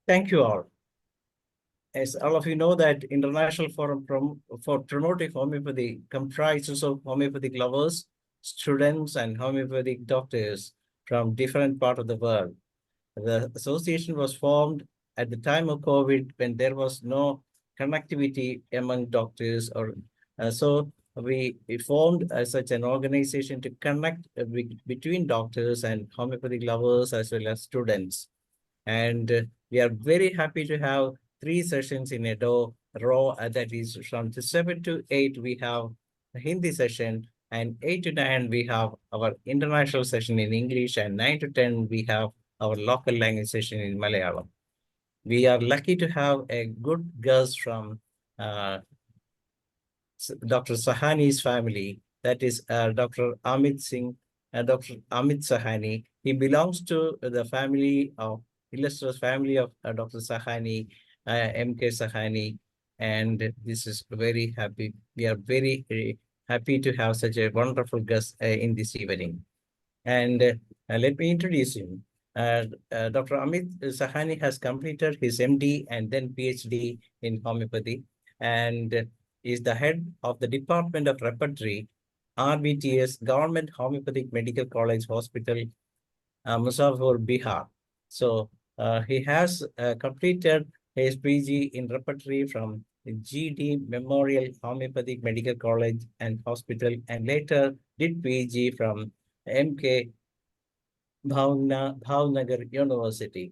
Thank you all. As all of you know that International Forum for Promoting Homeopathy comprises of homeopathic lovers, students, and homeopathic doctors from different parts of the world. The association was formed at the time of COVID when there was no connectivity among doctors, or so we formed such an organization to connect between doctors and homeopathic lovers as well as students. And we are very happy to have 3 sessions in a row. That is from 7 to 8, we have a Hindi session, and 8 to 9, we have our international session in English, and 9 to 10, we have our local language session in Malayalam. We are lucky to have a good guest from Dr. Sahani's family, that is Dr. Amit Singh, Dr. Amit Sahani. He belongs to the family of illustrious family of Dr. Sahani, M.K. Sahani, and this is very happy. We are very happy to have such a wonderful guest in this evening. And let me introduce him. Dr. Amit Sahani has completed his MD and then PhD in homeopathy, and is the head of the Department of Repertory, RBTS, Government Homeopathic Medical College Hospital, Muzaffarpur, Bihar. So he has completed his PG in repertory from GD Memorial Homeopathic Medical College and Hospital, and later did PG from MK Bhavnagar University.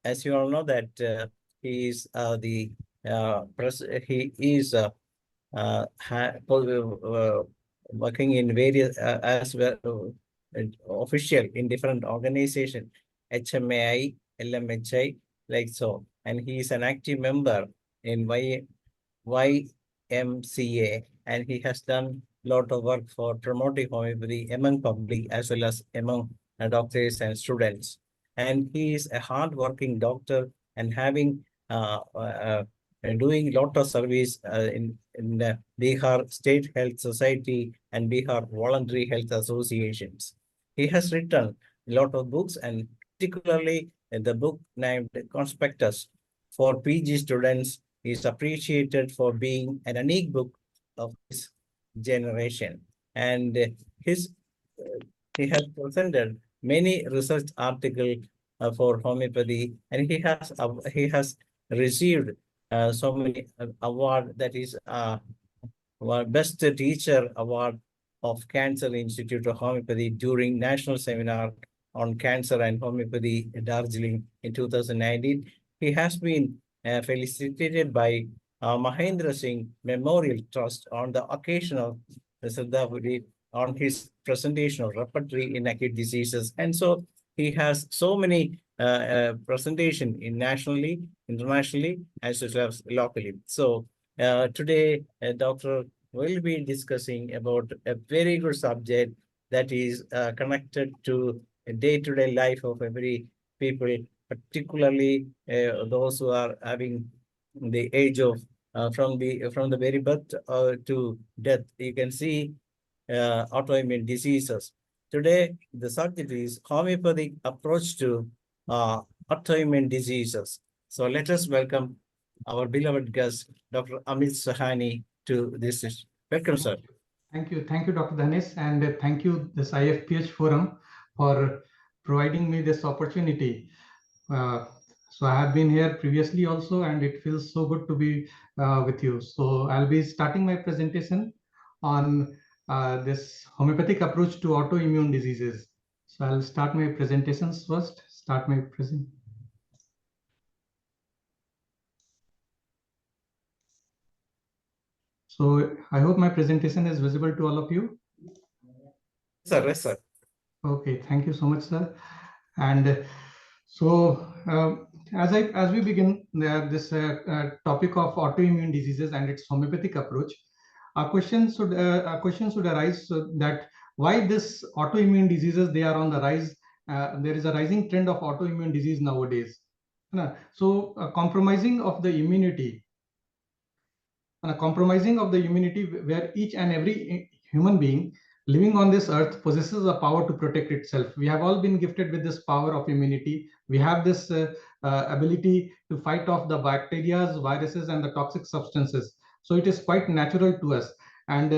As you all know that he is working in various as well official in different organizations, HMAI, LMHI, like so, and he is an active member in YMCA, and he has done a lot of work for promoting homeopathy among public as well as among doctors and students. And he is a hard-working doctor and having doing a lot of service in Bihar State Health Society and Bihar Voluntary Health Associations. He has written a lot of books, and particularly the book named Conspectus for PG students is appreciated for being an unique book of his generation. And he has presented many research articles for homeopathy, and he has received so many award, that is best teacher award of Cancer Institute of Homeopathy during national seminar on cancer and homeopathy in Darjeeling in 2019. He has been felicitated by Mahendra Singh Memorial Trust on the occasion of Siddhavudi on his presentation of repertory in acute diseases. And so he has so many presentation in nationally, internationally, as well as locally. So today, Dr. will be discussing about a very good subject that is connected to a day-to-day life of every people, particularly those who are having the age of from the very birth to death. You can see autoimmune diseases. Today, the subject is homeopathic approach to autoimmune diseases. So let us welcome our beloved guest, Dr. Amit Sahani, to this session. Welcome, sir. Thank you, Dr. Dhanesh, and thank you, this IFPH forum, for providing me this opportunity. So I have been here previously also, and it feels so good to be with you. So I'll be starting my presentation on this homeopathic approach to autoimmune diseases. So I'll start my presentations first. So I hope my presentation is visible to all of you. Sir, yes, sir. Okay, thank you so much, sir. And so as we begin this topic of autoimmune diseases and its homeopathic approach, a question should arise that why this autoimmune diseases, they are on the rise. There is a rising trend of autoimmune disease nowadays. So compromising of the immunity where each and every human being living on this earth possesses a power to protect itself. We have all been gifted with this power of immunity. We have this ability to fight off the bacteria, viruses, and the toxic substances. So it is quite natural to us. And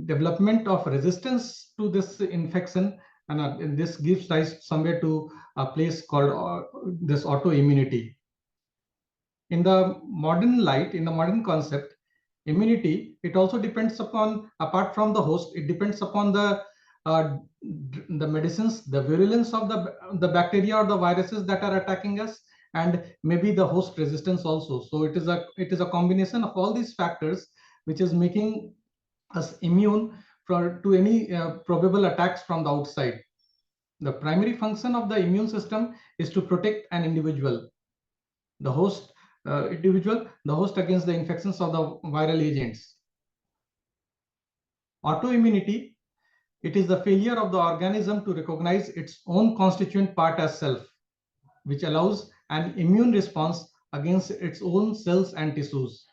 development of resistance to this infection, and this gives rise somewhere to a place called this autoimmunity. In the modern light, in the modern concept, immunity, it also depends upon, apart from the host, it depends upon the medicines, the virulence of the bacteria or the viruses that are attacking us, and maybe the host resistance also. So it is a combination of all these factors which is making us immune to any probable attacks from the outside. The primary function of the immune system is to protect an individual, the host the host against the infections of the viral agents. Autoimmunity, it is the failure of the organism to recognize its own constituent part as self, which allows an immune response against its own cells and tissues.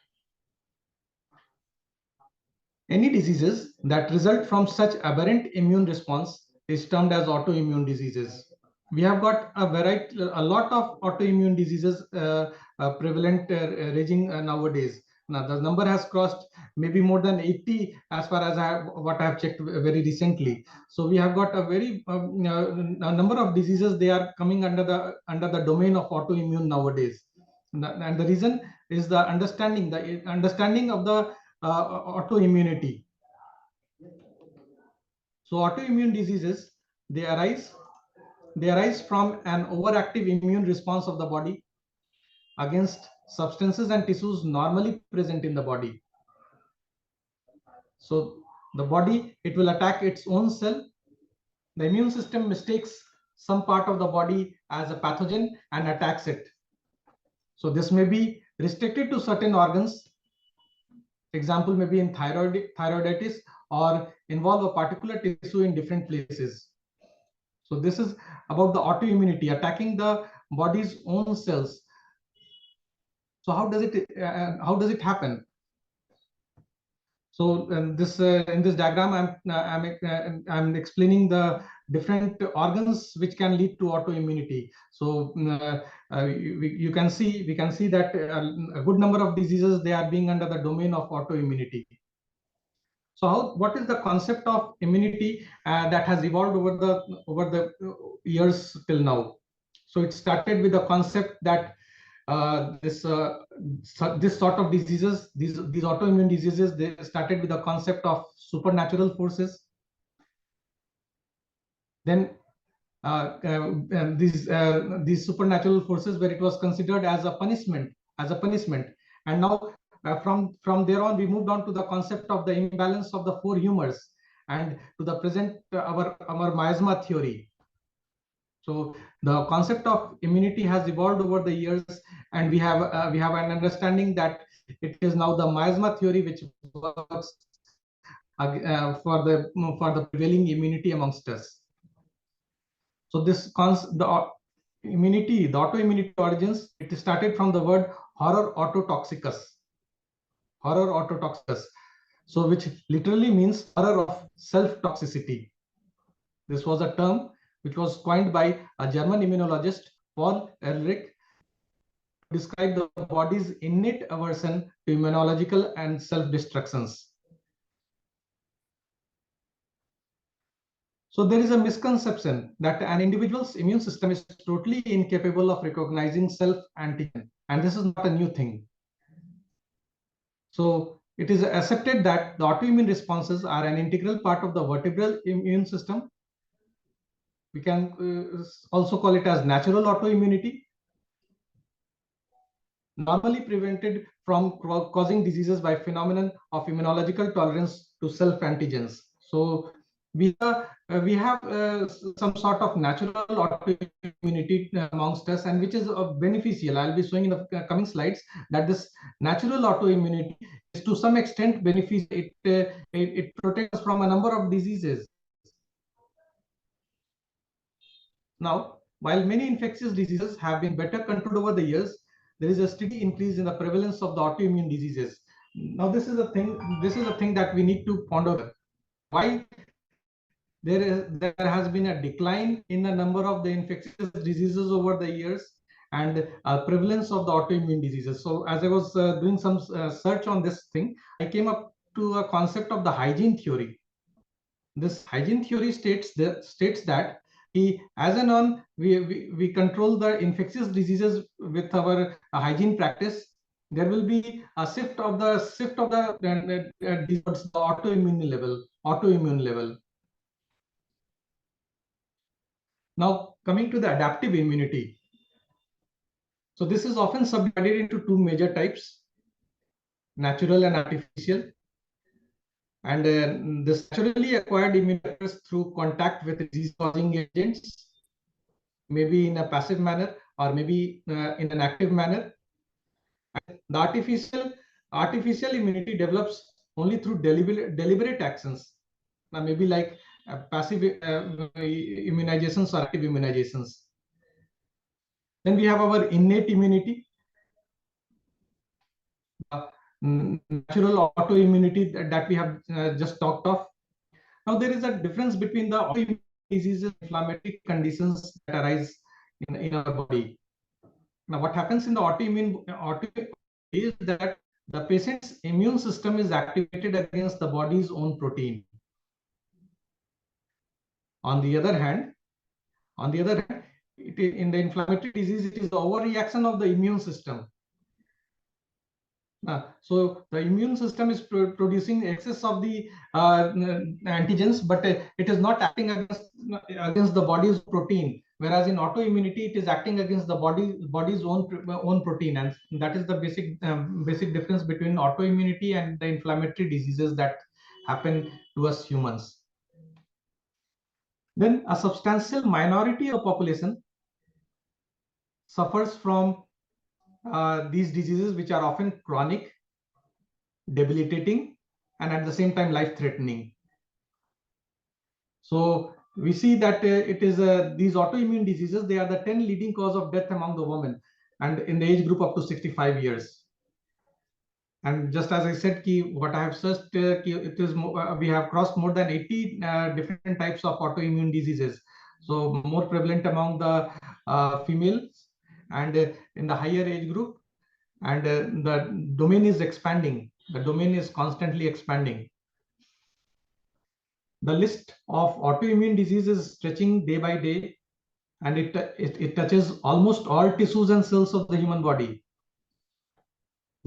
Any diseases that result from such aberrant immune response is termed as autoimmune diseases. We have got a lot of autoimmune diseases prevalent, raging nowadays. Now the number has crossed maybe more than 80 as far as what I have checked very recently. So we have got a very a number of diseases. They are coming under the domain of autoimmune nowadays, and the reason is the understanding of the autoimmunity. So autoimmune diseases, they arise from an overactive immune response of the body against substances and tissues normally present in the body. So the body, it will attack its own cell. The immune system mistakes some part of the body as a pathogen and attacks it. So this may be restricted to certain organs. Example may be in thyroiditis, or involve a particular tissue in different places. So this is about the autoimmunity, attacking the body's own cells. So how does it happen? So in this diagram, I'm explaining the different organs which can lead to autoimmunity. So we can see that a good number of diseases, they are being under the domain of autoimmunity. So what is the concept of immunity that has evolved over the years till now? So it started with the concept that this sort of diseases, these autoimmune diseases, they started with the concept of supernatural forces. Then these supernatural forces, where it was considered as a punishment, and now from there on, we moved on to the concept of the imbalance of the four humors, and to the present our miasma theory. So the concept of immunity has evolved over the years, and we have an understanding that it is now the miasma theory which works for the prevailing immunity amongst us. So the autoimmunity origins, it started from the word horror autotoxicus. So which literally means horror of self-toxicity. This was a term which was coined by a German immunologist, Paul Ehrlich, to describe the body's innate aversion to immunological and self-destructions. So there is a misconception that an individual's immune system is totally incapable of recognizing self-antigen, and this is not a new thing. So it is accepted that the autoimmune responses are an integral part of the vertebral immune system. We can also call it as natural autoimmunity, normally prevented from causing diseases by phenomenon of immunological tolerance to self-antigens. So we have some sort of natural autoimmunity amongst us, and which is beneficial. I'll be showing in the coming slides that this natural autoimmunity is to some extent beneficial. It protects us from a number of diseases. Now, while many infectious diseases have been better controlled over the years, there is a steady increase in the prevalence of the autoimmune diseases. Now, this is a thing that we need to ponder. why there has been a decline in the number of the infectious diseases over the years and prevalence of the autoimmune diseases. So as I was doing some search on this thing, I came up to a concept of the hygiene theory. This hygiene theory states that as an on we control the infectious diseases with our hygiene practice. There will be a shift of the autoimmune level. Now, coming to the adaptive immunity. So this is often subdivided into two major types, natural and artificial. And this naturally acquired immunity occurs through contact with disease-causing agents, maybe in a passive manner or maybe in an active manner. And the artificial immunity develops only through deliberate actions, maybe like passive immunizations or active immunizations. Then we have our innate immunity, natural autoimmunity that we have just talked of. Now, there is a difference between the autoimmune diseases, inflammatory conditions that arise in our body. Now, what happens in the autoimmune is that the patient's immune system is activated against the body's own protein. On the other hand, in the inflammatory disease, it is the overreaction of the immune system. So the immune system is producing excess of the antigens, but it is not acting against the body's protein. Whereas in autoimmunity, it is acting against the body's own protein, and that is the basic difference between autoimmunity and the inflammatory diseases that happen to us humans. Then a substantial minority of population suffers from these diseases, which are often chronic, debilitating, and at the same time life-threatening. So we see that it is these autoimmune diseases, they are the 10 leading cause of death among the women and in the age group up to 65 years. And just as I said, what I have searched, it is we have crossed more than 80 different types of autoimmune diseases. So more prevalent among the females and in the higher age group. And the domain is expanding. The domain is constantly expanding. The list of autoimmune diseases is stretching day by day, and it touches almost all tissues and cells of the human body.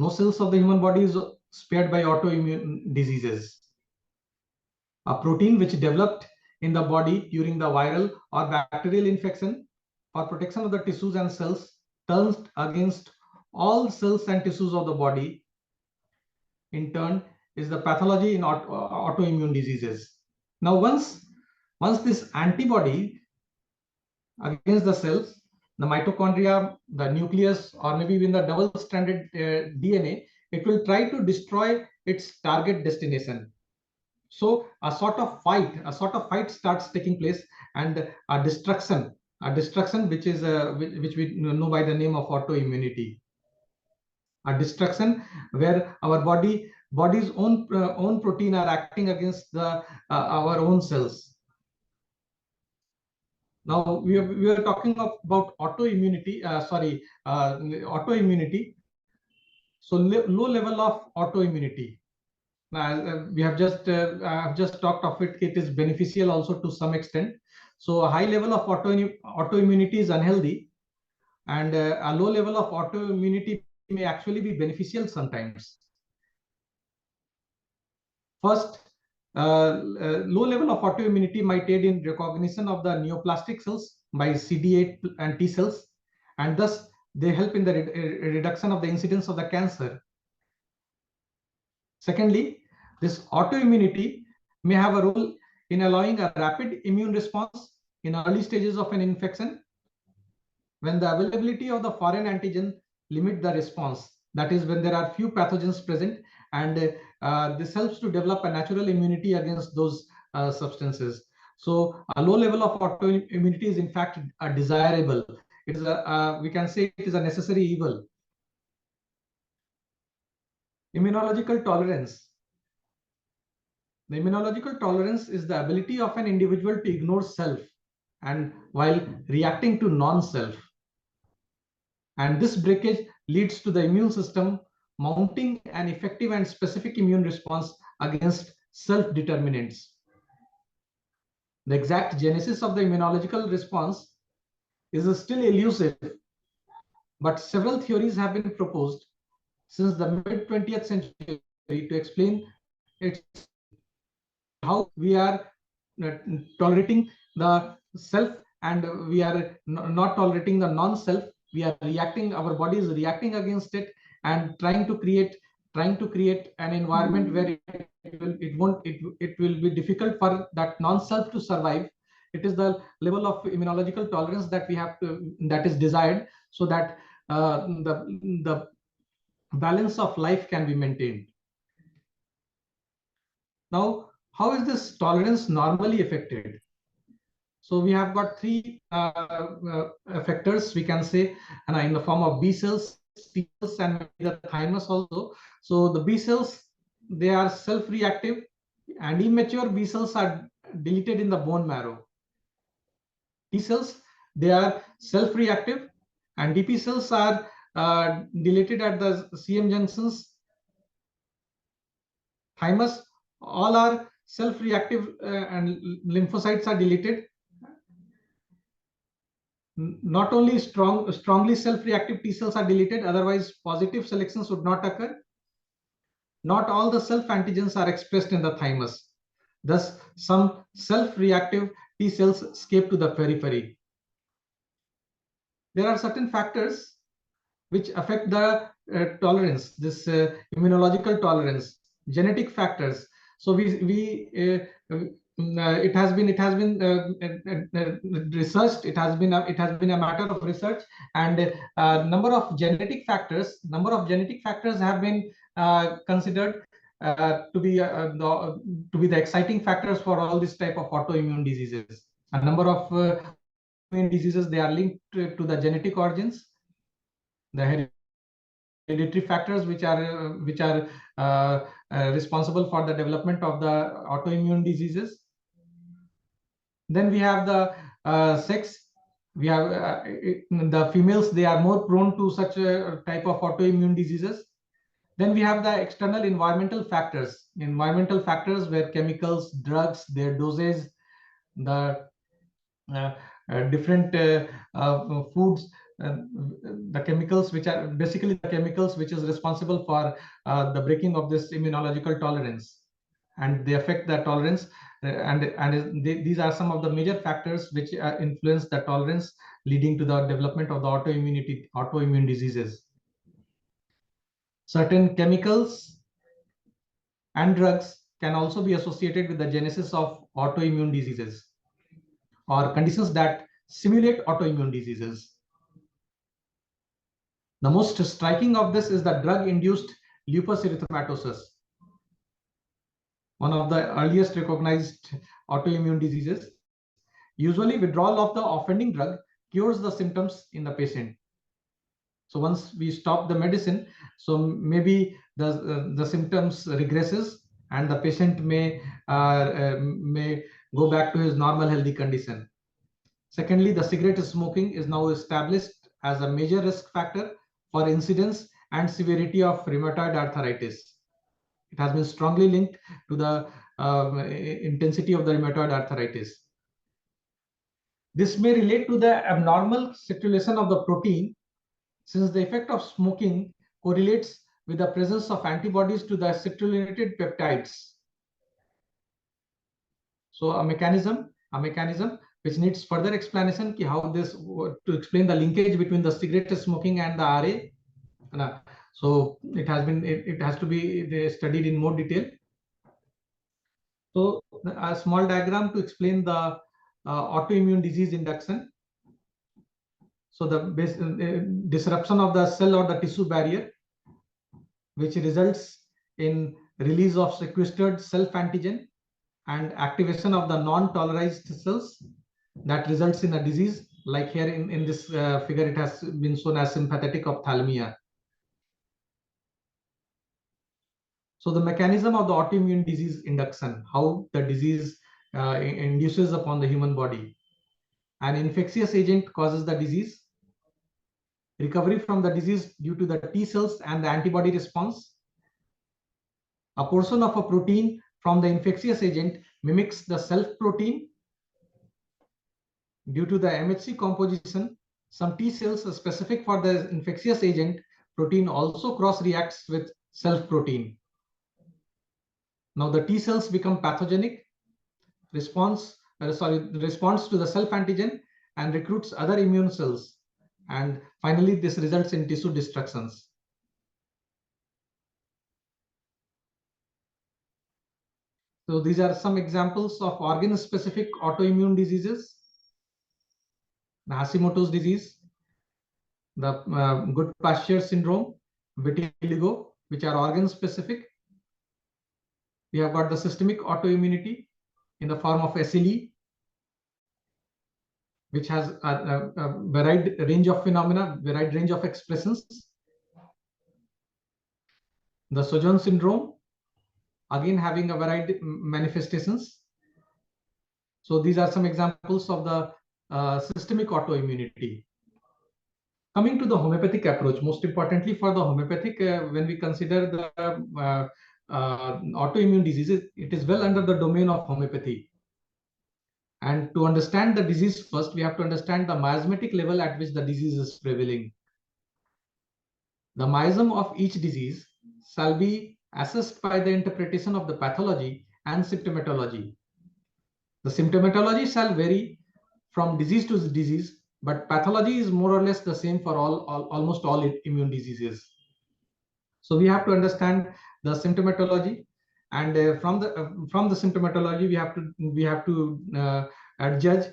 No cells of the human body is spared by autoimmune diseases. A protein which developed in the body during the viral or bacterial infection for protection of the tissues and cells turns against all cells and tissues of the body, in turn, is the pathology in autoimmune diseases. Now, once this antibody against the cells, the mitochondria, the nucleus, or maybe even the double-stranded DNA, it will try to destroy its target destination. So a sort of fight starts taking place, and a destruction which is which we know by the name of autoimmunity. A destruction where our body's own protein are acting against the our own cells. Now we are talking about autoimmunity. Autoimmunity. So low level of autoimmunity. We have just talked of it. It is beneficial also to some extent. So a high level of autoimmunity is unhealthy, and a low level of autoimmunity may actually be beneficial sometimes. First, low level of autoimmunity might aid in recognition of the neoplastic cells by CD8 and T cells, and thus they help in the reduction of the incidence of the cancer. Secondly, this autoimmunity may have a role in allowing a rapid immune response in early stages of an infection when the availability of the foreign antigen limit the response. That is, when there are few pathogens present, and this helps to develop a natural immunity against those substances. So a low level of autoimmunity is in fact desirable. It is we can say it is a necessary evil. Immunological tolerance. The immunological tolerance is the ability of an individual to ignore self and while reacting to non-self. And this breakage leads to the immune system mounting an effective and specific immune response against self-determinants. The exact genesis of the immunological response is still elusive, but several theories have been proposed since the mid-20th century to explain its how we are tolerating the self and we are not tolerating the non-self. We are reacting, our body is reacting against it and trying to create an environment where it will be difficult for that non-self to survive. It is the level of immunological tolerance that we have to, that is desired, so that the balance of life can be maintained. Now, how is this tolerance normally affected? So we have got three effectors, we can say, and in the form of B cells, T cells, and maybe the thymus also. So the B cells, they are self-reactive, and immature B cells are deleted in the bone marrow. T cells, they are self-reactive, and DP cells are deleted at the CM junctions. Thymus, all are self-reactive, and lymphocytes are deleted. Not only strongly self-reactive T cells are deleted, otherwise positive selections would not occur. Not all the self-antigens are expressed in the thymus. Thus, some self-reactive T cells escape to the periphery. There are certain factors which affect the tolerance, this immunological tolerance, genetic factors. So it has been researched. It has been a matter of research, and number of genetic factors have been considered to be the exciting factors for all this type of autoimmune diseases. A number of autoimmune diseases, they are linked to the genetic origins, the hereditary factors which are responsible for the development of the autoimmune diseases. Then we have the sex. We have the females, they are more prone to such a type of autoimmune diseases. Then we have the external environmental factors where chemicals, drugs, their doses, the different foods, the chemicals which are basically the chemicals which is responsible for the breaking of this immunological tolerance, and they affect the tolerance, these are some of the major factors which influence the tolerance, leading to the development of the autoimmune diseases. Certain chemicals and drugs can also be associated with the genesis of autoimmune diseases or conditions that simulate autoimmune diseases. The most striking of this is the drug-induced lupus erythematosus, one of the earliest recognized autoimmune diseases. Usually, withdrawal of the offending drug cures the symptoms in the patient. So once we stop the medicine, so maybe the symptoms regresses and the patient may go back to his normal healthy condition. Secondly, the cigarette smoking is now established as a major risk factor for incidence and severity of rheumatoid arthritis. It has been strongly linked to the intensity of the rheumatoid arthritis. This may relate to the abnormal circulation of the protein, since the effect of smoking correlates with the presence of antibodies to the citrulinated peptides. So a mechanism which needs further explanation, how this, to explain the linkage between the cigarette smoking and the RA. So it has to be studied in more detail. So a small diagram to explain the autoimmune disease induction. So the disruption of the cell or the tissue barrier, which results in release of sequestered self-antigen and activation of the non-tolerized cells, that results in a disease. Like here in this figure, it has been shown as sympathetic ophthalmia. So the mechanism of the autoimmune disease induction, how the disease induces upon the human body. An infectious agent causes the disease. Recovery from the disease due to the T cells and the antibody response. A portion of a protein from the infectious agent mimics the self protein. Due to the MHC composition, some T cells specific for the infectious agent protein also cross reacts with self protein. Now the T cells become pathogenic, responds to the self antigen and recruits other immune cells. And finally, this results in tissue destructions. So these are some examples of organ-specific autoimmune diseases. The Hashimoto's disease, the good pasture syndrome, vitiligo, which are organ-specific. We have got the systemic autoimmunity in the form of SLE, which has a varied range of phenomena, varied range of expressions. The Sojourn syndrome, again having a varied manifestations. So these are some examples of the systemic autoimmunity. Coming to the homeopathic approach, most importantly for the homeopathic, when we consider the autoimmune diseases, it is well under the domain of homeopathy. And to understand the disease first, we have to understand the miasmatic level at which the disease is prevailing. The miasm of each disease shall be assessed by the interpretation of the pathology and symptomatology. The symptomatology shall vary from disease to disease, but pathology is more or less the same for almost all immune diseases. So we have to understand the symptomatology, and from the symptomatology we have to judge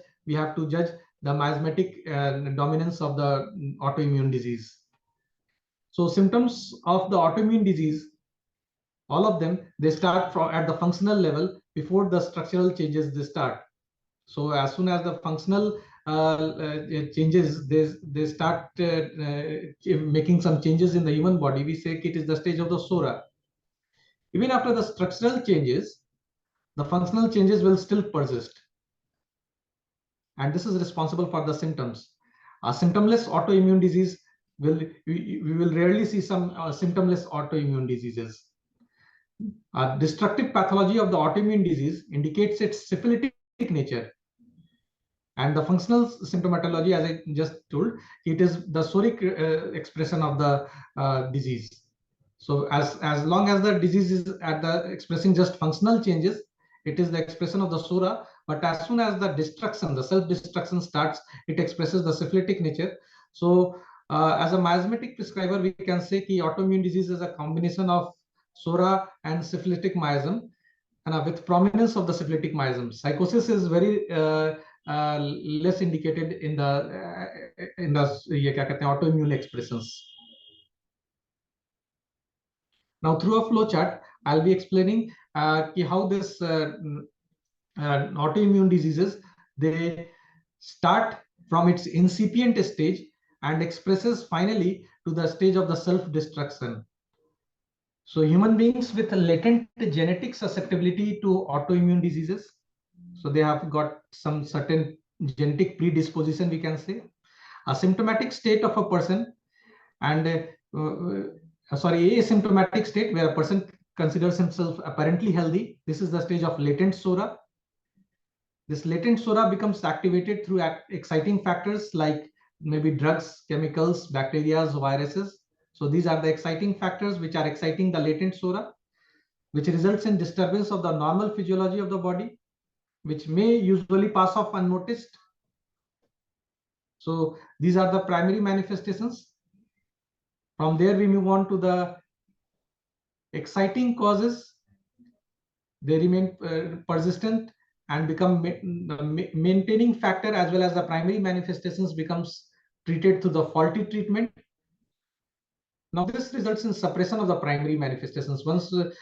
the miasmatic dominance of the autoimmune disease. So symptoms of the autoimmune disease, all of them, they start from at the functional level before the structural changes they start. So as soon as the functional changes, they start making some changes in the human body, we say it is the stage of the sora. Even after the structural changes, the functional changes will still persist. And this is responsible for the symptoms. A symptomless autoimmune disease we will rarely see some symptomless autoimmune diseases. A destructive pathology of the autoimmune disease indicates its syphilitic nature. And the functional symptomatology, as I just told, it is the soric expression of the disease. So as long as the disease is at the expressing just functional changes, it is the expression of the sora. But as soon as the destruction, the self-destruction starts, it expresses the syphilitic nature. So as a miasmatic prescriber, we can say that autoimmune disease is a combination of sora and syphilitic miasm, and with prominence of the syphilitic miasm. Psychosis is very less indicated in the autoimmune expressions. Now, through a flow chart, I'll be explaining how this autoimmune diseases, they start from its incipient stage and expresses finally to the stage of the self-destruction. So human beings with a latent genetic susceptibility to autoimmune diseases, so they have got some certain genetic predisposition, we can say. A symptomatic state of a person, and asymptomatic state where a person considers himself apparently healthy. This is the stage of latent sora. This latent sora becomes activated through exciting factors like maybe drugs, chemicals, bacteria, viruses. So these are the exciting factors which are exciting the latent sora, which results in disturbance of the normal physiology of the body, which may usually pass off unnoticed. So these are the primary manifestations. From there, we move on to the exciting causes. They remain persistent and become the maintaining factor, as well as the primary manifestations becomes treated through the faulty treatment. Now this results in suppression of the primary manifestations. Once the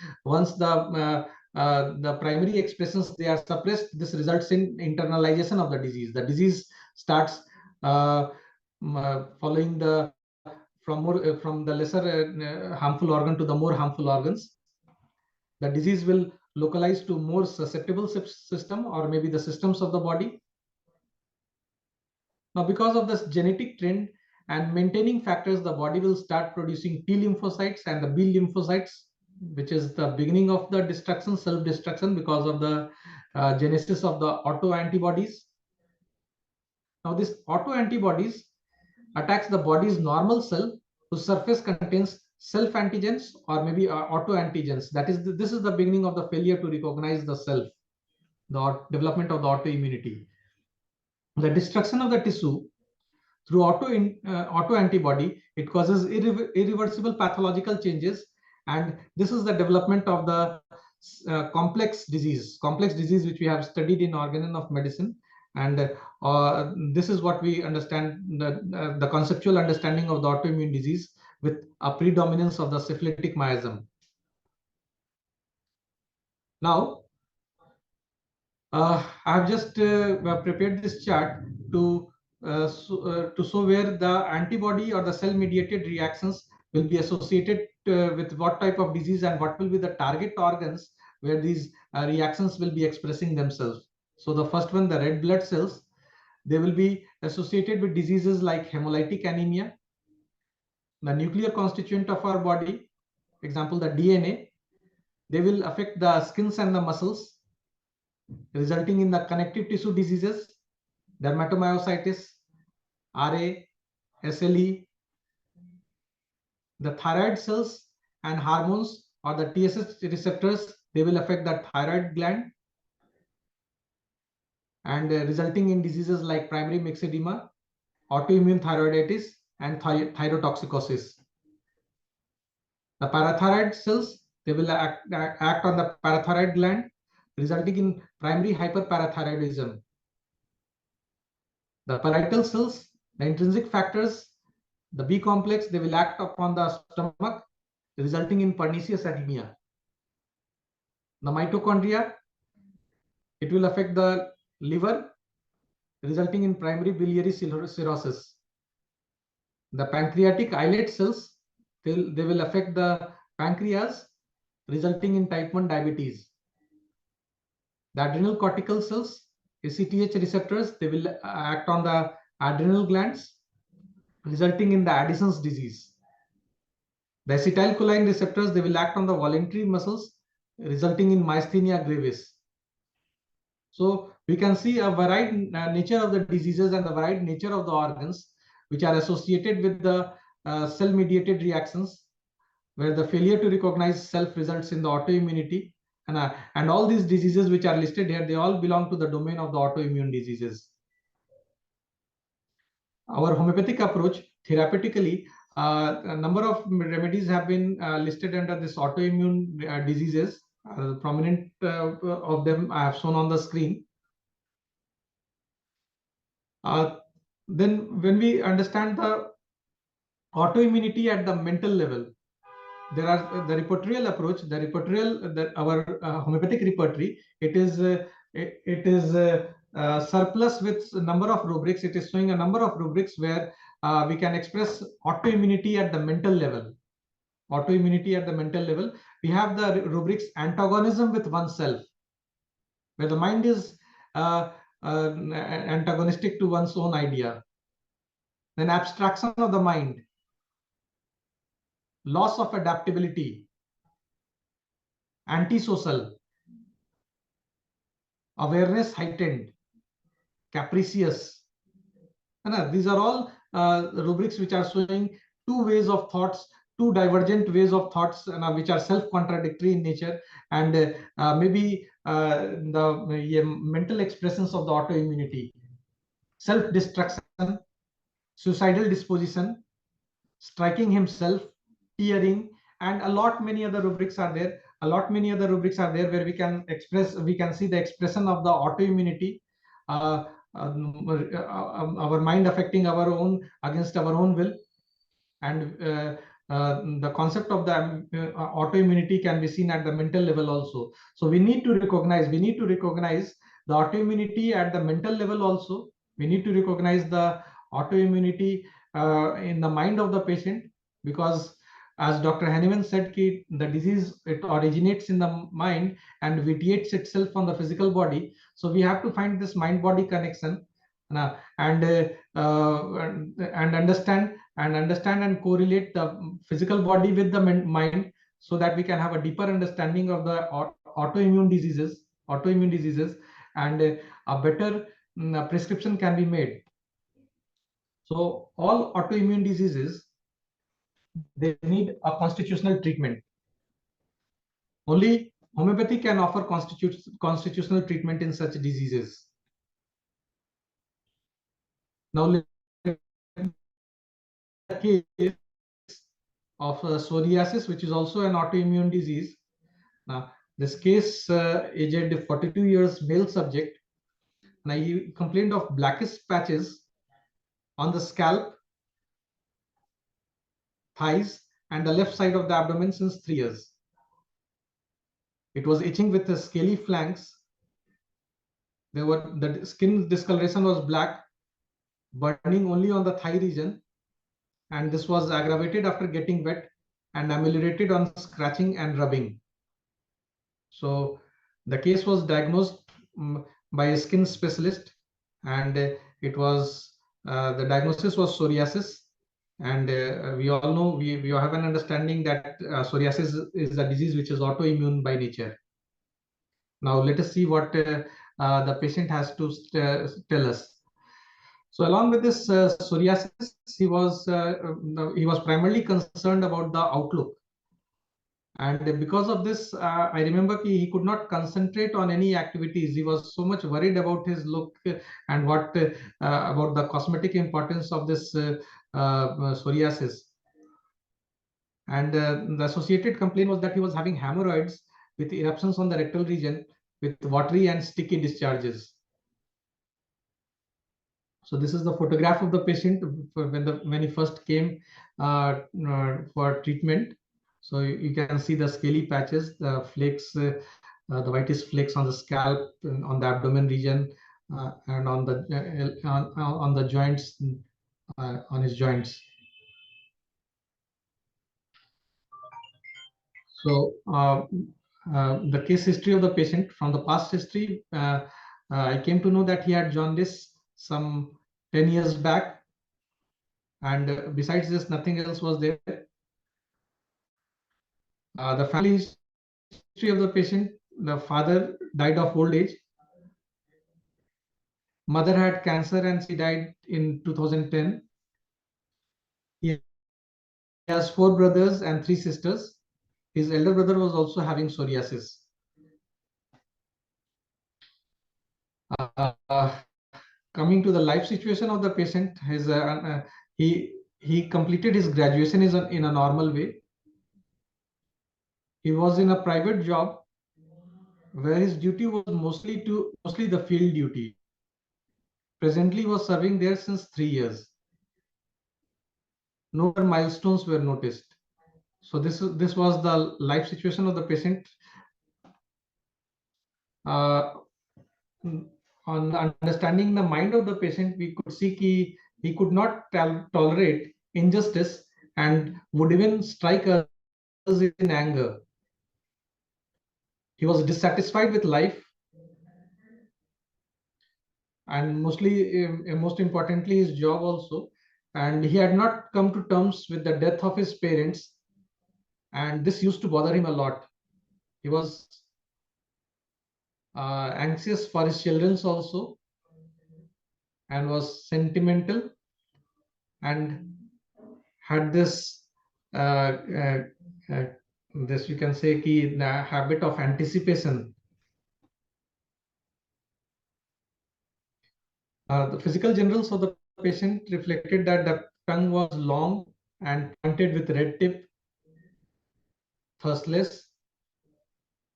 primary expressions they are suppressed, this results in internalization of the disease. The disease starts following from the lesser harmful organ to the more harmful organs. the disease will localize to more susceptible system or maybe the systems of the body. Now, because of this genetic trend and maintaining factors, the body will start producing T lymphocytes and the B lymphocytes, which is the beginning of the destruction, self-destruction, because of the genesis of the autoantibodies. Now, this autoantibodies attacks the body's normal cell whose surface contains self-antigens or maybe autoantigens. That is, this is the beginning of the failure to recognize the self, the development of the autoimmunity. The destruction of the tissue through autoantibody, it causes irreversible pathological changes, and this is the development of the complex disease which we have studied in organon of medicine. And this is what we understand, the conceptual understanding of the autoimmune disease with a predominance of the syphilitic miasm. Now, I have just prepared this chart to show where the antibody or the cell-mediated reactions will be associated with what type of disease and what will be the target organs where these reactions will be expressing themselves. So the first one, the red blood cells, they will be associated with diseases like hemolytic anemia, the nuclear constituent of our body, example, the DNA. They will affect the skins and the muscles, resulting in the connective tissue diseases, dermatomyositis, RA, SLE. The thyroid cells and hormones or the TSH receptors, they will affect the thyroid gland and resulting in diseases like primary myxedema, autoimmune thyroiditis, and thyrotoxicosis. The parathyroid cells, they will act on the parathyroid gland, resulting in primary hyperparathyroidism. The parietal cells, the intrinsic factors, the B complex, they will act upon the stomach, resulting in pernicious anemia. The mitochondria, it will affect the liver, resulting in primary biliary cirrhosis. The pancreatic islet cells, they will affect the pancreas, resulting in type 1 diabetes. The adrenal cortical cells, ACTH receptors, they will act on the adrenal glands, resulting in the Addison's disease. The acetylcholine receptors, they will act on the voluntary muscles, resulting in myasthenia gravis. So we can see a varied nature of the diseases and the varied nature of the organs which are associated with the cell-mediated reactions, where the failure to recognize self results in the autoimmunity. And all these diseases which are listed here, they all belong to the domain of the autoimmune diseases. Our homeopathic approach, therapeutically, a number of remedies have been listed under this autoimmune diseases. Prominent of them I have shown on the screen. Then when we understand the autoimmunity at the mental level, there are the repertorial approach, our homeopathic repertory, it is surplus with a number of rubrics. It is showing a number of rubrics where we can express autoimmunity at the mental level. Autoimmunity at the mental level, we have the rubrics antagonism with oneself, where the mind is antagonistic to one's own idea. Then abstraction of the mind, loss of adaptability, antisocial, awareness heightened, capricious. These are all rubrics which are showing two ways of thoughts, two divergent ways of thoughts, which are self-contradictory in nature, and maybe the mental expressions of the autoimmunity: self-destruction, suicidal disposition, striking himself, tearing, and a lot many other rubrics are there. Where we can see the expression of the autoimmunity, our mind affecting our own against our own will, and the concept of the autoimmunity can be seen at the mental level also. So we need to recognize the autoimmunity at the mental level also. We need to recognize the autoimmunity in the mind of the patient, because as Dr. Hahnemann said, the disease, it originates in the mind and vitiates itself on the physical body. So we have to find this mind-body connection, and understand and correlate the physical body with the mind, so that we can have a deeper understanding of the autoimmune diseases, and a better prescription can be made. So all autoimmune diseases, they need a constitutional treatment. Only homeopathy can offer constitutional treatment in such diseases. Now, let the case of psoriasis, which is also an autoimmune disease. Now, this case, aged 42 years, male subject. Now, he complained of blackish patches on the scalp, thighs, and the left side of the abdomen since 3 years. It was itching with the scaly flanks. The skin discoloration was black, burning only on the thigh region, and this was aggravated after getting wet and ameliorated on scratching and rubbing. So the case was diagnosed by a skin specialist, and the diagnosis was psoriasis. And we all know, we have an understanding that psoriasis is a disease which is autoimmune by nature. Now let us see what the patient has to tell us. So along with this psoriasis, he was primarily concerned about the outlook. And because of this, I remember he could not concentrate on any activities. He was so much worried about his look and what about the cosmetic importance of this psoriasis. And the associated complaint was that he was having hemorrhoids with eruptions on the rectal region with watery and sticky discharges. So this is the photograph of the patient when he first came for treatment. So you can see the scaly patches, the flakes, the whitish flakes on the scalp, on the abdomen region, and on the joints, on his joints. So the case history of the patient, from the past history, I came to know that he had jaundice some 10 years back, and besides this, nothing else was there. The family history of the patient: the father died of old age, mother had cancer and she died in 2010. He has 4 brothers and 3 sisters. His elder brother was also having psoriasis. Coming to the life situation of the patient, he completed his graduation in a normal way. He was in a private job where his duty was mostly the field duty. Presently was serving there since 3 years. No other milestones were noticed. So this was the life situation of the patient. On understanding the mind of the patient, we could see he could not tolerate injustice and would even strike others in anger. He was dissatisfied with life, and most importantly, his job also. And he had not come to terms with the death of his parents, and this used to bother him a lot. He was anxious for his children's also, and was sentimental, and had this this, you can say, the habit of anticipation. The physical generals of the patient reflected that the tongue was long and pointed with red tip, thirstless,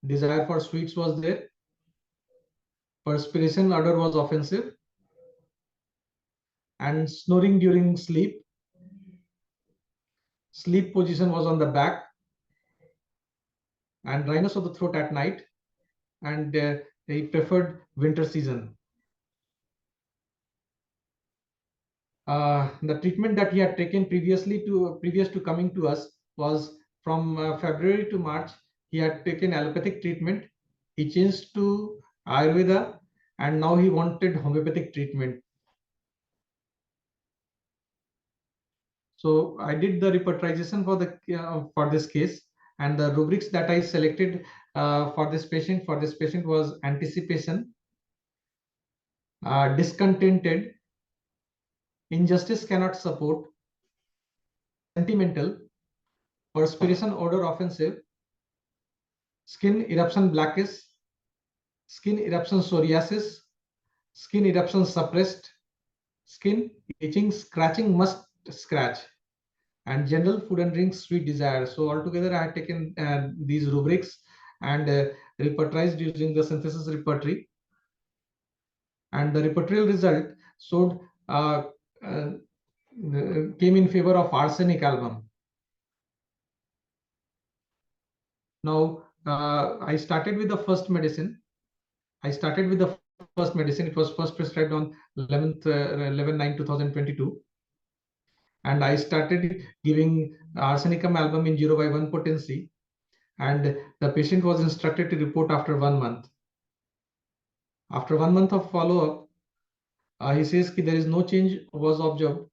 desire for sweets was there, perspiration odor was offensive, and snoring during sleep. Sleep position was on the back, and dryness of the throat at night, and he preferred winter season. The treatment that he had taken previous to coming to us was from February to March, he had taken allopathic treatment. He changed to Ayurveda, and now he wanted homeopathic treatment. So I did the repertorization for this case, and the rubrics that I selected for this patient was anticipation, discontented, injustice cannot support, sentimental, perspiration odor offensive, skin eruption blackish, skin eruption psoriasis, skin eruption suppressed, skin itching, scratching, must scratch, and general food and drink sweet desire. So altogether, I had taken these rubrics and repertorized using the synthesis repertory. And the repertorial result showed uh, came in favor of arsenic album. Now, I started with the first medicine. It was first prescribed on 11/9/2022. And I started giving arsenicum album in 0/1 potency. And the patient was instructed to report after 1 month. After 1 month of follow-up, he says that there is no change was observed,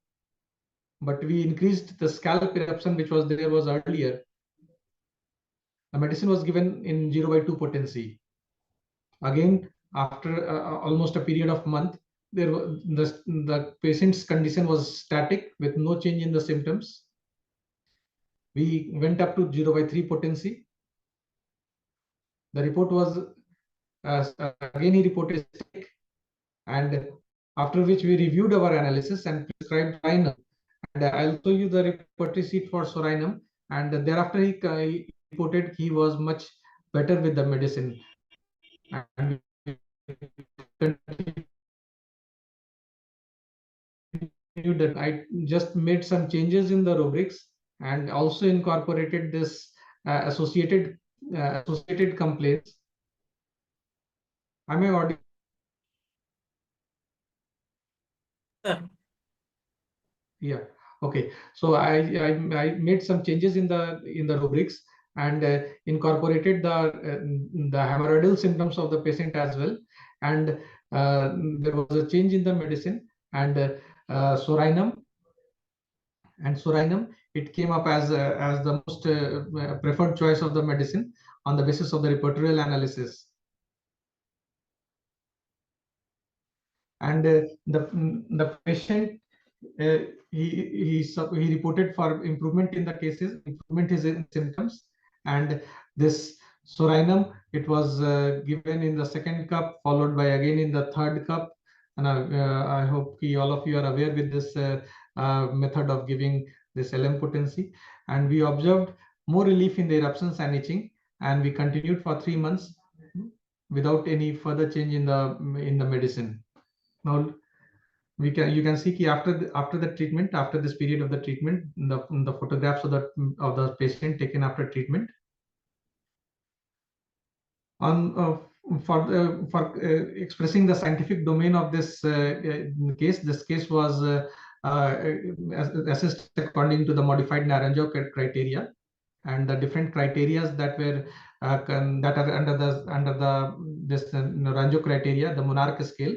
but we increased the scalp eruption, which was earlier. The medicine was given in 0/2 potency. Again, after almost a period of month, the patient's condition was static with no change in the symptoms. We went up to 0/3 potency. The report was again he reported static, and after which we reviewed our analysis and prescribed Sorinum. And I'll show you the repertory sheet for Sorinum. And thereafter he reported he was much better with the medicine. And I just made some changes in the rubrics and also incorporated this associated complaints. Am I audible? Yeah. Okay. So I made some changes in the rubrics and incorporated the hemorrhoidal symptoms of the patient as well. And there was a change in the medicine, and Sorinum. And Sorinum, it came up as the most preferred choice of the medicine on the basis of the repertorial analysis. And the patient he reported for improvement in the cases, improvement in symptoms. And this Sorinum, it was given in the second cup, followed by again in the third cup. And I hope all of you are aware with this method of giving this LM potency. And we observed more relief in the eruptions and itching, and we continued for 3 months without any further change in the medicine. Now you can see after this period of the treatment, the photographs of the patient taken after treatment. On for expressing the scientific domain of this case, was assessed according to the modified Naranjo criteria, and the different criterias that were that are under this Naranjo criteria, the Monarch scale.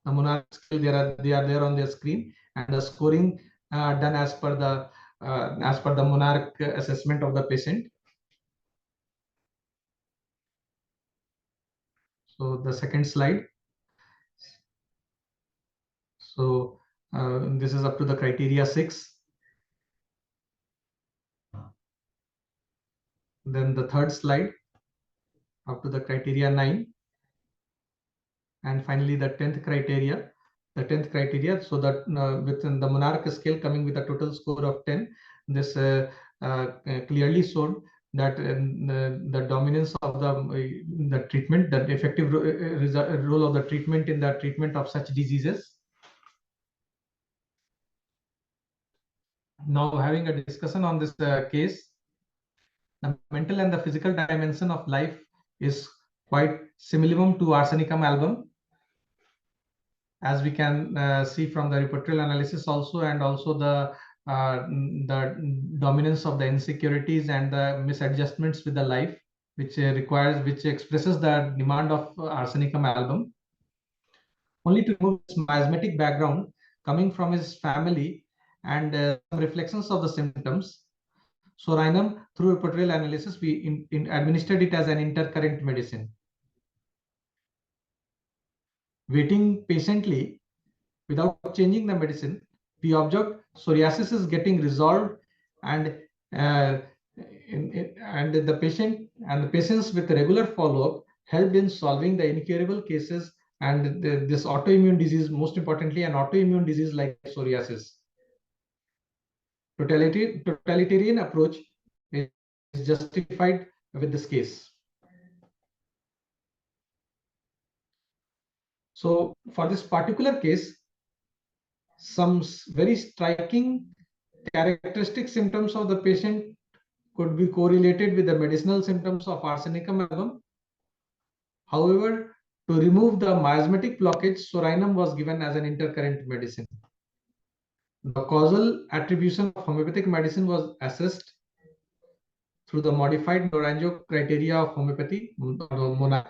The Monarch scale, they are there on their screen, and the scoring done as per the Monarch assessment of the patient. So the second slide. So this is up to the criteria 6. Then the third slide up to the criteria 9. And finally the 10th criteria. So that within the Monarch scale coming with a total score of 10, this clearly showed that the dominance of the treatment, the effective role of the treatment in the treatment of such diseases. Now, having a discussion on this case, the mental and the physical dimension of life is quite similar to arsenicum album, as we can see from the repertorial analysis also, and also the the dominance of the insecurities and the misadjustments with the life, which expresses the demand of arsenicum album, only to remove this miasmatic background coming from his family and some reflections of the symptoms. Sorinum, through epitorial analysis, we administered it as an intercurrent medicine. Waiting patiently without changing the medicine, we observed psoriasis is getting resolved, and uh, and the patients with regular follow-up helped in solving the incurable cases and this autoimmune disease, most importantly, an autoimmune disease like psoriasis. Totalitarian approach is justified with this case. So for this particular case, some very striking characteristic symptoms of the patient could be correlated with the medicinal symptoms of arsenicum album. However, to remove the miasmatic blockage, sorinum was given as an intercurrent medicine. The causal attribution of homeopathic medicine was assessed through the modified Naranjo criteria of homeopathy, monarch.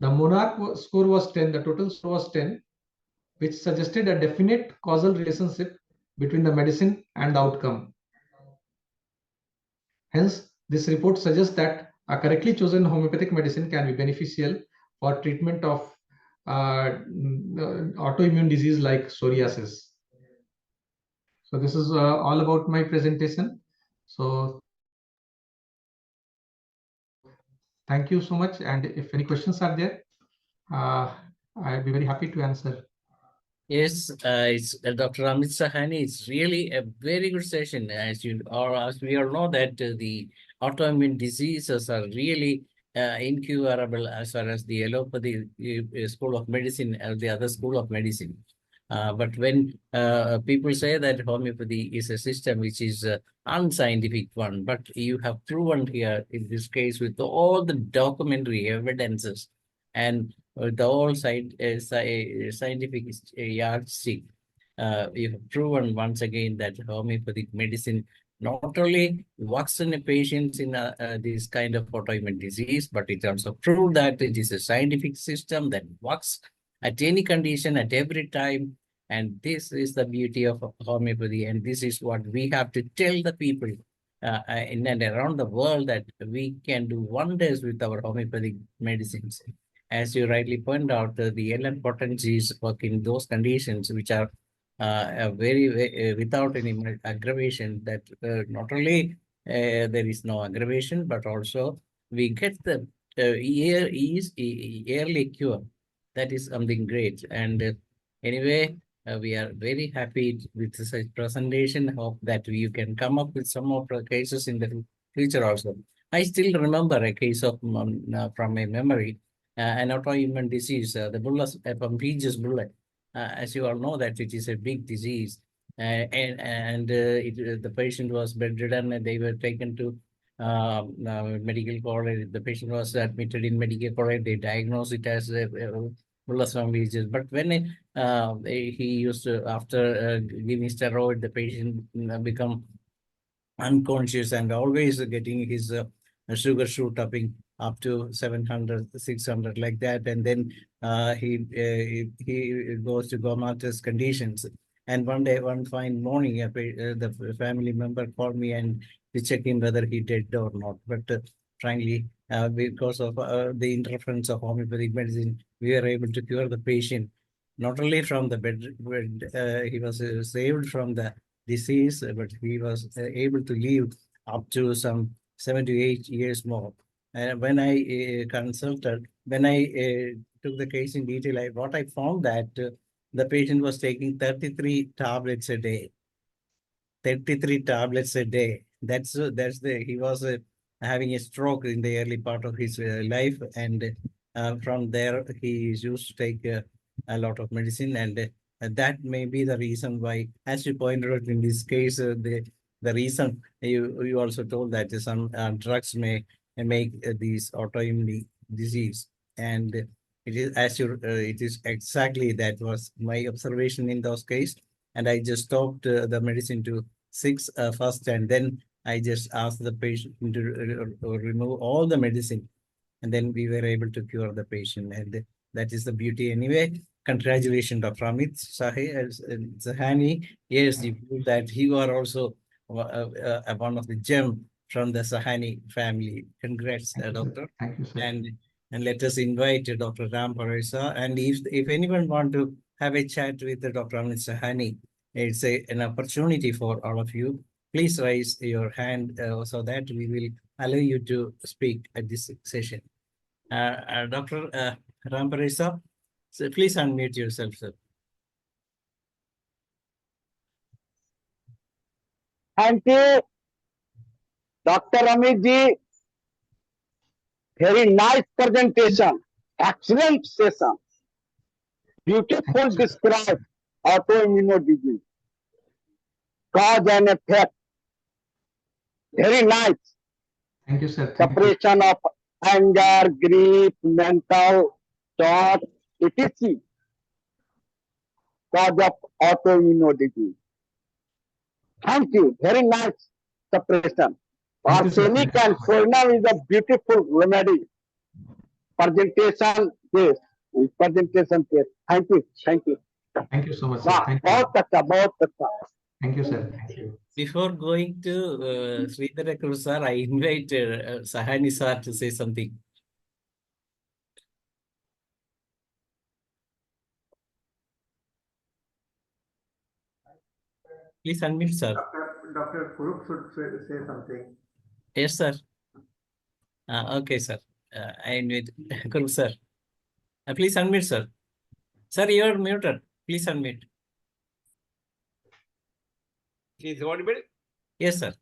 The monarch score was 10, the total score was 10, which suggested a definite causal relationship between the medicine and the outcome. Hence, this report suggests that a correctly chosen homeopathic medicine can be beneficial for treatment of autoimmune disease like psoriasis. So this is all about my presentation. So thank you so much. And if any questions are there, I'll be very happy to answer. Yes, it's Dr. Amit Sahani. It's really a very good session, as we all know that the autoimmune diseases are really incurable as far as the allopathy school of medicine or the other school of medicine. But when people say that homeopathy is a system which is unscientific one, but you have proven here in this case with all the documentary evidences and the whole scientific yardstick, you have proven once again that homeopathic medicine not only works in a patients in this kind of autoimmune disease, but it also proved that it is a scientific system that works at any condition, at every time. And this is the beauty of homeopathy. And this is what we have to tell the people in and around the world, that we can do wonders with our homeopathic medicines. As you rightly point out, the LN potencies work in those conditions which are without any aggravation. That not only there is no aggravation, but also we get the yearly cure. That is something great. And anyway, we are very happy with this presentation. Hope that you can come up with some more cases in the future also. I still remember a case of from a memory, an autoimmune disease, the bullous contagious bullet. As you all know that it is a big disease, the patient was bedridden and they were taken to medical college. The patient was admitted in medical college. They diagnosed it as bullous contagious. But when he used to, after giving steroid, the patient become unconscious and always getting his sugar shoot up to 700, 600 like that. And then he goes to comatose conditions. And one day, one fine morning, the family member called me and to check in whether he dead or not. But frankly, because of the interference of homeopathic medicine, we were able to cure the patient, not only from the bed he was saved from the disease, but he was able to live up to some 7 to 8 years more. And when I when I took the case in detail, what I found that the patient was taking 33 tablets a day. 33 tablets a day. He was having a stroke in the early part of his life, and from there he used to take a lot of medicine, and that may be the reason why, as you pointed out in this case, the reason you also told that some drugs may make these autoimmune disease, and it is it is exactly that was my observation in those cases. and I just stopped the medicine to 6 first, and then I just asked the patient to remove all the medicine, and then we were able to cure the patient, and that is the beauty. Anyway, congratulations, Dr. Amit Sahani. Yes, you proved that you are also one of the gem from the Sahani family. Congrats, Thank you, sir. doctor. Thank you, sir. And let us invite Dr. Ram Paresa. And if anyone want to have a chat with Dr. Amit Sahani, it's an opportunity for all of you. Please raise your hand so that we will allow you to speak at this session. Dr. Ram Paresa, so please unmute yourself, sir. Thank you, Dr. Amit ji. Very nice presentation. Excellent session. Beautiful describe autoimmune disease. Cause and effect. Very nice. Thank you, sir. Thank you. Separation of anger, grief, mental thought, etc. Cause of autoimmune disease. Thank you. Very nice separation. Thank you, sir. Arsenic and Soinam is a beautiful remedy. Presentation case. Presentation case. Thank you. Thank you. Thank you so much, sir. वाह Thank you. बहुत अच्छा बहुत अच्छा Thank you, sir. Thank you. Before going to Sridhar Akru sir, I invite Sahani sir to say something. Please unmute, sir. Dr. Kurup should say something. Yes, sir. Okay, sir. I invite Akru sir. Please unmute, sir. Sir, you are muted. Please unmute. Is audible? Yes, sir.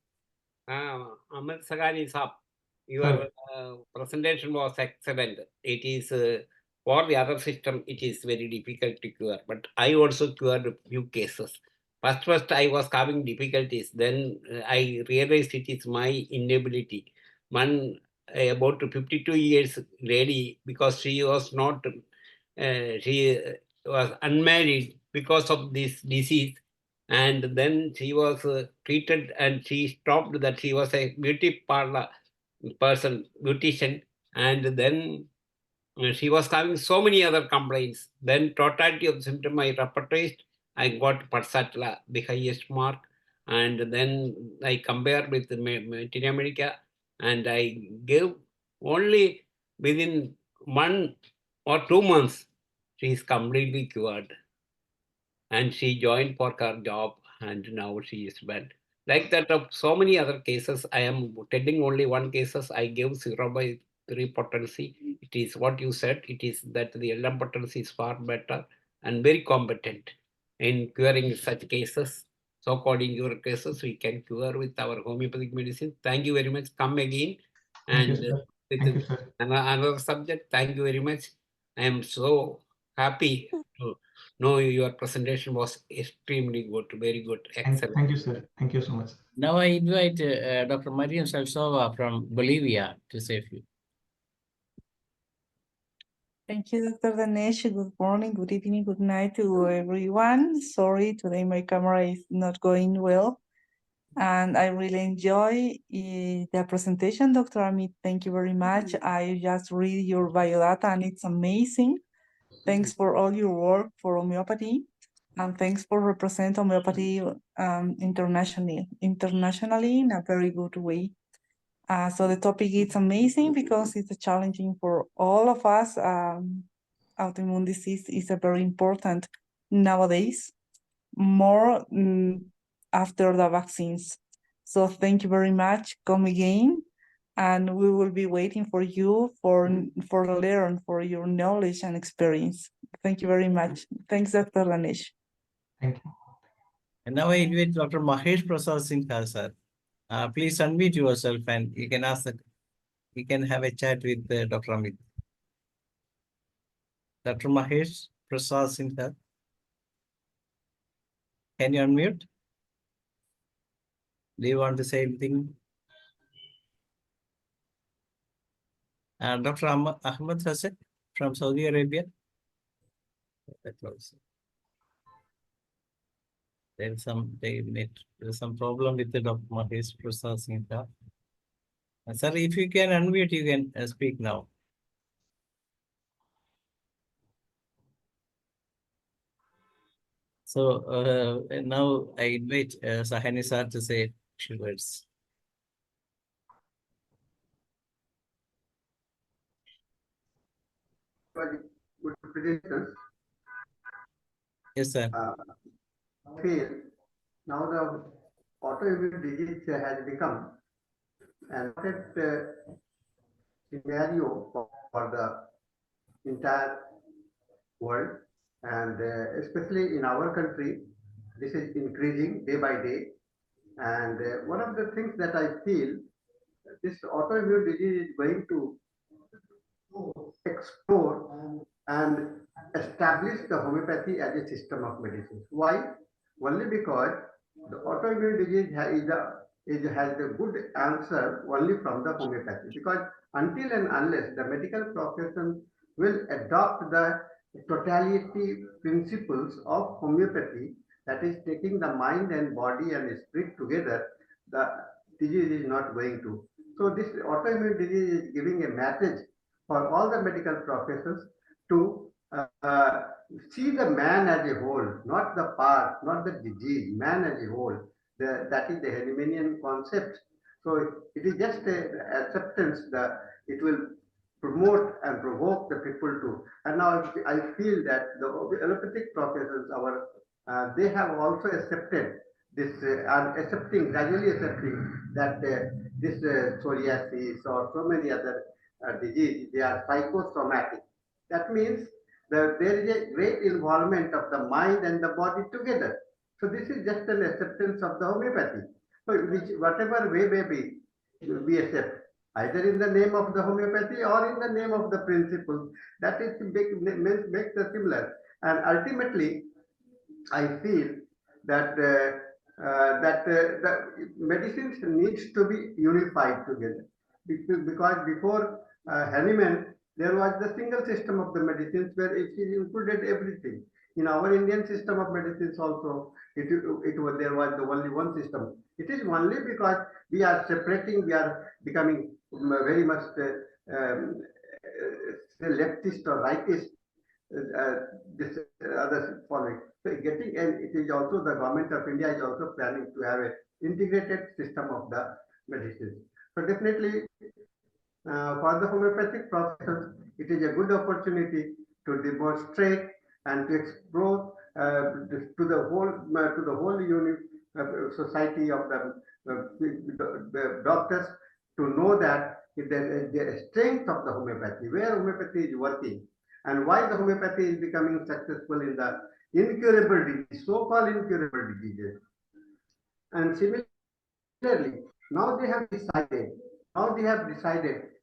Amit Sagani Saab, your presentation was excellent. It is for the other system, it is very difficult to cure. But I also cured a few cases. First, I was having difficulties. Then I realized it is my inability. One about 52 years lady, because she was not, she was unmarried because of this disease. And then she was treated and she stopped that. She was a beauty parlor person, beautician. And then she was having so many other complaints. Then totality of the symptom I repertorized. I got Parsatla, the highest mark. And then I compared with Latin America, and I gave only within 1 or 2 months, she is completely cured. And she joined for her job, and now she is well. Like that of so many other cases, I am telling only one cases. I gave 0/3 potency. It is what you said. It is that the LM potency is far better and very competent in curing such cases. So-called your cases, we can cure with our homeopathic medicine. Thank you very much. Come again. Thank you, And sir. with Thank you, sir. another subject. Thank you very much. I am so happy to know your presentation was extremely good, very good, excellent. Thank you, sir. Thank you so much. Now I invite Dr. Mariam Salsova from Bolivia to say a few. Thank you, Dr. Ganesh. Good morning, good evening, good night to everyone. Sorry, today my camera is not going well. And I really enjoy the presentation, Dr. Amit. Thank you very much. I just read your biodata and it's amazing. Thanks for all your work for homeopathy. And thanks for represent homeopathy internationally in a very good way. So the topic is amazing because it's challenging for all of us. Autoimmune disease is a very important nowadays, more after the vaccines. So thank you very much. Come again, and we will be waiting for you for learn for your knowledge and experience. Thank you very much. Thanks, Dr. Ganesh. Thank you. And now I invite Dr. Mahesh Prasad Singh, sir. Please unmute yourself and you can ask you can have a chat with Dr. Amit. Dr. Mahesh Prasad Singh, can you unmute? Do you want to say anything? Dr. Ahmed Hassan from Saudi Arabia. There's some problem with the Dr. Mahesh Prasad Singh. Sir, if you can unmute, you can speak now. So now I invite Sahani sir to say a few words. Good predictions. Yes, sir. I feel now the autoimmune disease has become an important scenario for the entire world, and especially in our country, this is increasing day by day. And one of the things that I feel, this autoimmune disease is going to explore and establish the homeopathy as a system of medicine. Why? Only because the autoimmune disease has a good answer only from the homeopathy. Because until and unless the medical profession will adopt the totality principles of homeopathy, that is taking the mind and body and spirit together, the disease is not going to. So this autoimmune disease is giving a message for all the medical professions to see the man as a whole, not the part, not the disease, man as a whole. That is the Hahnemannian concept. So it is just a acceptance that it will promote and provoke the people to. And now I feel that the allopathic professors, they have also accepted this, are accepting, gradually accepting that this psoriasis or so many other disease, they are psychosomatic. That means that there is a great involvement of the mind and the body together. So this is just an acceptance of the homeopathy. So whatever way may be, we accept either in the name of the homeopathy or in the name of the principles. That is makes the similar. And ultimately, I feel that the medicines needs to be unified together, because before Hahnemann there was the single system of the medicines where it included everything. In our Indian system of medicines also, it was there was the only one system. It is only because we are separating, we are becoming very much leftist or rightist. This other following. So getting, and it is also the government of India is also planning to have an integrated system of the medicines. So definitely for the homeopathic professions, it is a good opportunity to demonstrate and to explore to the whole society of the doctors to know that the strength of the homeopathy, where homeopathy is working, and why the homeopathy is becoming successful in the incurable disease, so-called incurable diseases. And similarly, now they have decided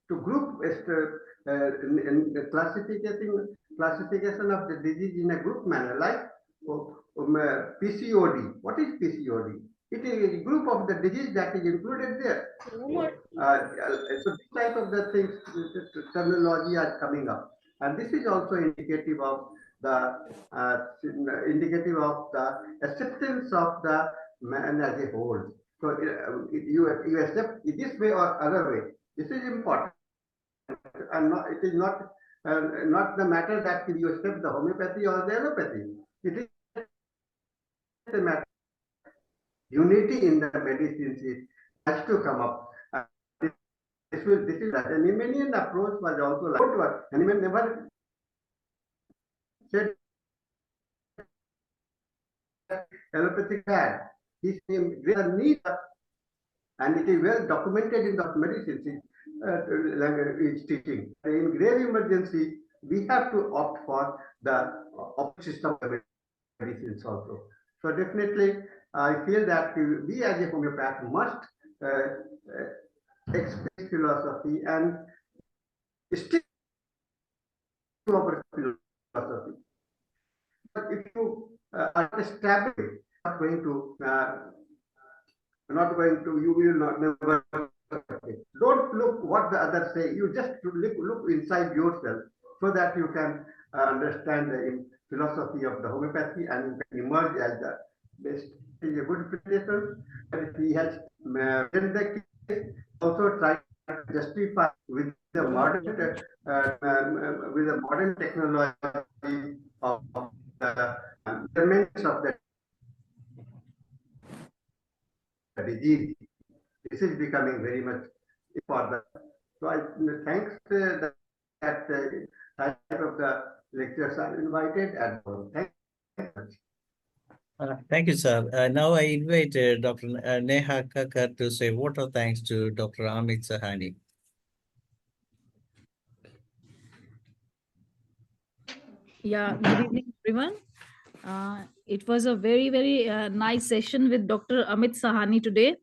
to group in the classification of the disease in a group manner, like PCOD. What is PCOD? It is a group of the disease that is included there. So this type of the things, terminology are coming up, and this is also indicative of the acceptance of the man as a whole. So you accept it this way or other way. This is important, and it is not the matter that you accept the homeopathy or the allopathy. It is the matter. Unity in the medicines has to come up. This is the Hahnemannian approach was also like Hahnemann never said allopathic bad. He said there are needs, and it is well documented in the medicine teaching. In grave emergency, we have to opt for the system of medicines also. So definitely, I feel that we as a homeopath must express philosophy and stick to our philosophy. But if you are established, you will not never. Don't look what the others say. You just look inside yourself so that you can understand the philosophy of the homeopathy and you can emerge as the best is a good presentation, but he has written the case, also tried to justify with the modern technology of the measurements of the disease. This is becoming very much important. So I thanks that type of the lectures are invited and thank you very much. Thank you, sir. Now I invite Dr. Neha Kakkar to say vote of thanks to Dr. Amit Sahani. Yeah, good evening, everyone. It was a very, very nice session with Dr. Amit Sahani today.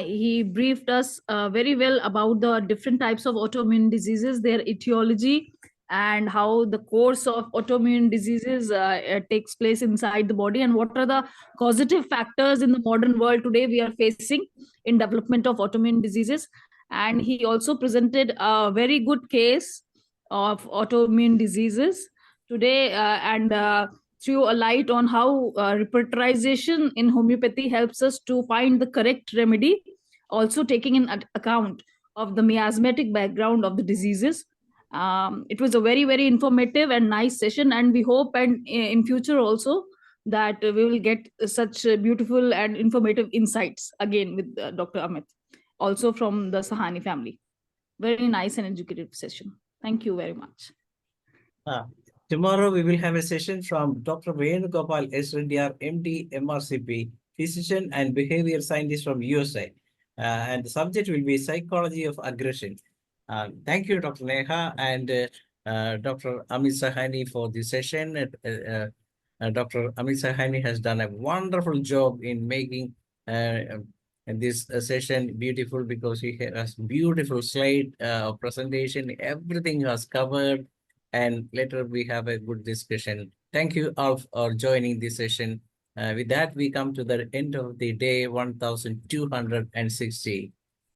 He briefed us very well about the different types of autoimmune diseases, their etiology, and how the course of autoimmune diseases takes place inside the body, and what are the causative factors in the modern world today we are facing in development of autoimmune diseases. And he also presented a very good case of autoimmune diseases today, and threw a light on how repertorization in homeopathy helps us to find the correct remedy, also taking in account of the miasmatic background of the diseases. It was a very, very informative and nice session, and we hope and in future also that we will get such beautiful and informative insights again with Dr. Amit, also from the Sahani family. Very nice and educative session. Thank you very much. Tomorrow we will have a session from Dr. Venugopal S. Reddyar, MD, MRCP, physician and behavior scientist from USA. And the subject will be psychology of aggression. Thank you, Dr. Neha and Dr. Amit Sahani for this session. Dr. Amit Sahani has done a wonderful job in making this session beautiful, because he has beautiful slide presentation. Everything has covered, and later we have a good discussion. Thank you all for joining this session. With that, we come to the end of the day 1260.